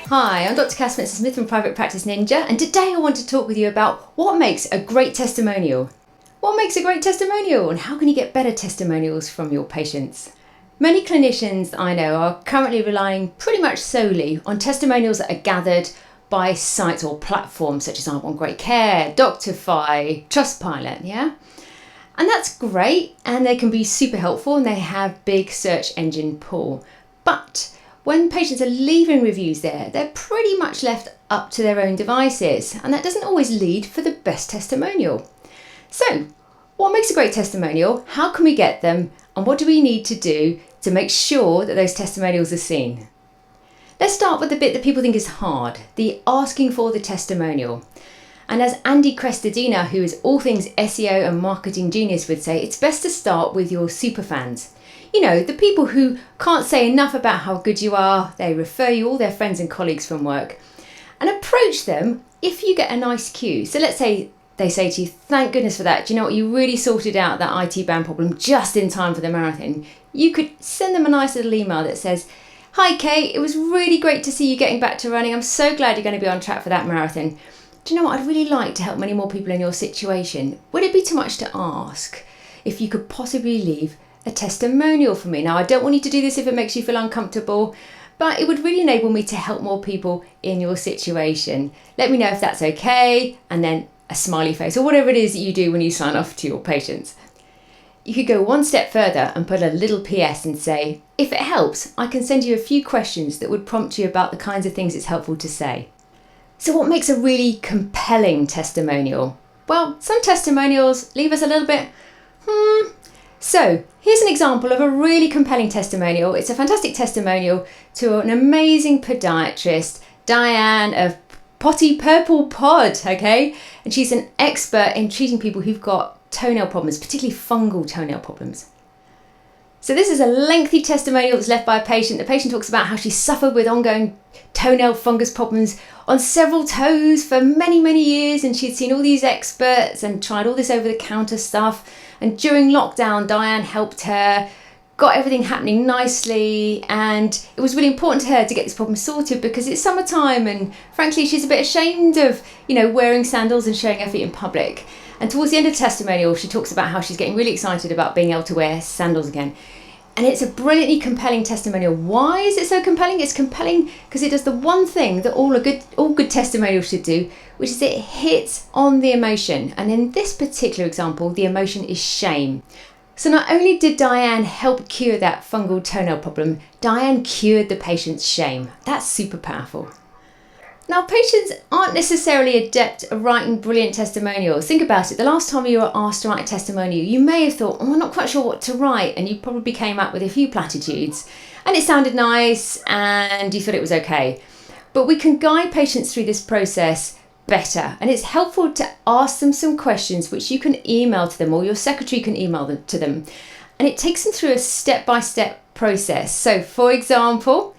Hi, I'm Dr. Cass Smith from Private Practice Ninja, and today I want to talk with you about what makes a great testimonial. What makes a great testimonial, and how can you get better testimonials from your patients? Many clinicians I know are currently relying pretty much solely on testimonials that are gathered by sites or platforms such as I Want Great Care, Doctify, Trustpilot, yeah? And that's great, and they can be super helpful, and they have big search engine pull. But when patients are leaving reviews there, they're pretty much left up to their own devices, and that doesn't always lead for the best testimonial. So, what makes a great testimonial? How can we get them? And what do we need to do to make sure that those testimonials are seen? Let's start with the bit that people think is hard, the asking for the testimonial. And as Andy Crestodina, who is all things SEO and marketing genius, would say, it's best to start with your superfans. You know, the people who can't say enough about how good you are, they refer you all their friends and colleagues from work, and approach them if you get a nice cue. So let's say they say to you, thank goodness for that. Do you know what? You really sorted out that IT band problem just in time for the marathon. You could send them a nice little email that says, hi Kate, it was really great to see you getting back to running. I'm so glad you're going to be on track for that marathon. Do you know what? I'd really like to help many more people in your situation. Would it be too much to ask if you could possibly leave a testimonial for me? Now, I don't want you to do this if it makes you feel uncomfortable, but it would really enable me to help more people in your situation. Let me know if that's okay, and then a smiley face or whatever it is that you do when you sign off to your patients. You could go one step further and put a little PS and say, if it helps, I can send you a few questions that would prompt you about the kinds of things it's helpful to say. So what makes a really compelling testimonial? Well, some testimonials leave us a little bit, So here's an example of a really compelling testimonial. It's a fantastic testimonial to an amazing podiatrist, Diane of Potty Purple Pod, okay? And she's an expert in treating people who've got toenail problems, particularly fungal toenail problems. So this is a lengthy testimonial that's left by a patient. The patient talks about how she suffered with ongoing toenail fungus problems on several toes for many, many years, and she'd seen all these experts and tried all this over-the-counter stuff. And during lockdown, Diane helped her, got everything happening nicely, and it was really important to her to get this problem sorted because it's summertime, and frankly, she's a bit ashamed of, wearing sandals and showing her feet in public. And towards the end of the testimonial, she talks about how she's getting really excited about being able to wear sandals again. And it's a brilliantly compelling testimonial. Why is it so compelling? It's compelling because it does the one thing that all good testimonials should do, which is it hits on the emotion. And in this particular example, the emotion is shame. So not only did Diane help cure that fungal toenail problem, Diane cured the patient's shame. That's super powerful. Now, patients aren't necessarily adept at writing brilliant testimonials. Think about it. The last time you were asked to write a testimonial, you may have thought, I'm not quite sure what to write, and you probably came up with a few platitudes, and it sounded nice, and you thought it was okay. But we can guide patients through this process better, and it's helpful to ask them some questions which you can email to them, or your secretary can email them to them, and it takes them through a step-by-step process. So, for example,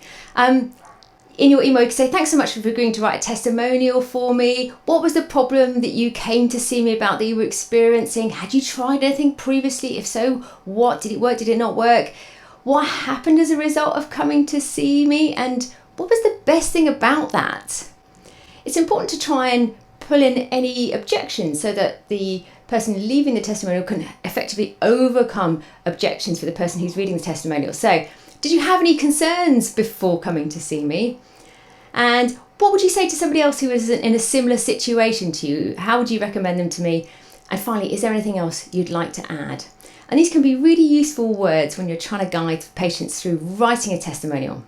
in your email, you can say, thanks so much for agreeing to write a testimonial for me. What was the problem that you came to see me about that you were experiencing? Had you tried anything previously? If so, what? Did it work? Did it not work? What happened as a result of coming to see me? And what was the best thing about that? It's important to try and pull in any objections so that the person leaving the testimonial can effectively overcome objections for the person who's reading the testimonial. So, did you have any concerns before coming to see me? And what would you say to somebody else who is in a similar situation to you? How would you recommend them to me? And finally, is there anything else you'd like to add? And these can be really useful words when you're trying to guide patients through writing a testimonial.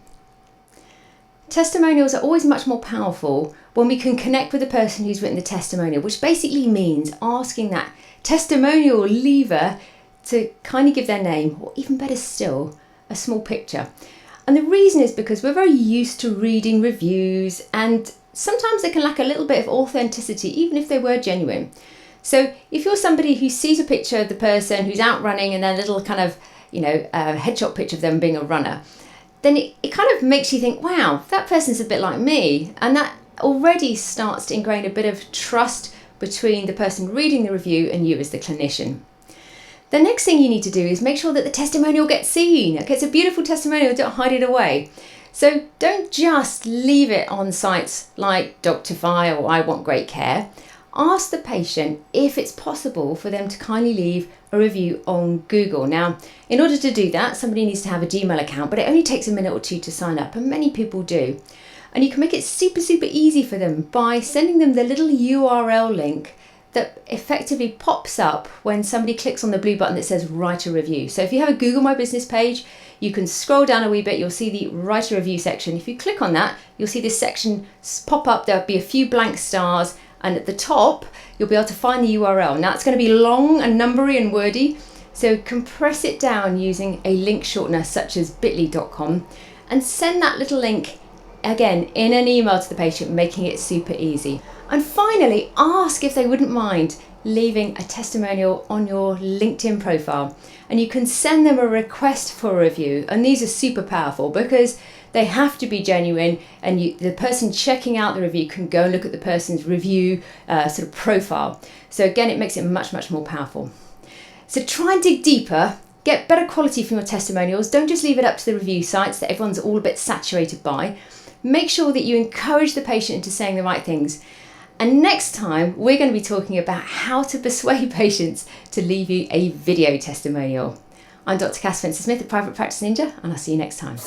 Testimonials are always much more powerful when we can connect with the person who's written the testimonial, which basically means asking that testimonial leaver to kind of give their name, or even better still, a small picture. And the reason is because we're very used to reading reviews, and sometimes they can lack a little bit of authenticity, even if they were genuine. So if you're somebody who sees a picture of the person who's out running and then a little kind of, headshot picture of them being a runner, then it kind of makes you think, wow, that person's a bit like me. And that already starts to ingrain a bit of trust between the person reading the review and you as the clinician. The next thing you need to do is make sure that the testimonial gets seen. Okay, it's a beautiful testimonial, don't hide it away. So don't just leave it on sites like Doctify or I Want Great Care. Ask the patient if it's possible for them to kindly leave a review on Google. Now, in order to do that, somebody needs to have a Gmail account, but it only takes a minute or two to sign up, and many people do. And you can make it super easy for them by sending them the little URL link that effectively pops up when somebody clicks on the blue button that says write a review. So if you have a Google My Business page, you can scroll down a wee bit, you'll see the write a review section. If you click on that, you'll see this section pop up. There'll be a few blank stars, and at the top, you'll be able to find the URL. Now it's going to be long and numbery and wordy, so compress it down using a link shortener such as bit.ly.com and send that little link again in an email to the patient, making it super easy. And finally, ask if they wouldn't mind leaving a testimonial on your LinkedIn profile. And you can send them a request for a review. And these are super powerful because they have to be genuine, and the person checking out the review can go and look at the person's review sort of profile. So again, it makes it much more powerful. So try and dig deeper, get better quality from your testimonials. Don't just leave it up to the review sites that everyone's all a bit saturated by. Make sure that you encourage the patient into saying the right things. And next time, we're going to be talking about how to persuade patients to leave you a video testimonial. I'm Dr. Cass Spencer-Smith at Private Practice Ninja, and I'll see you next time.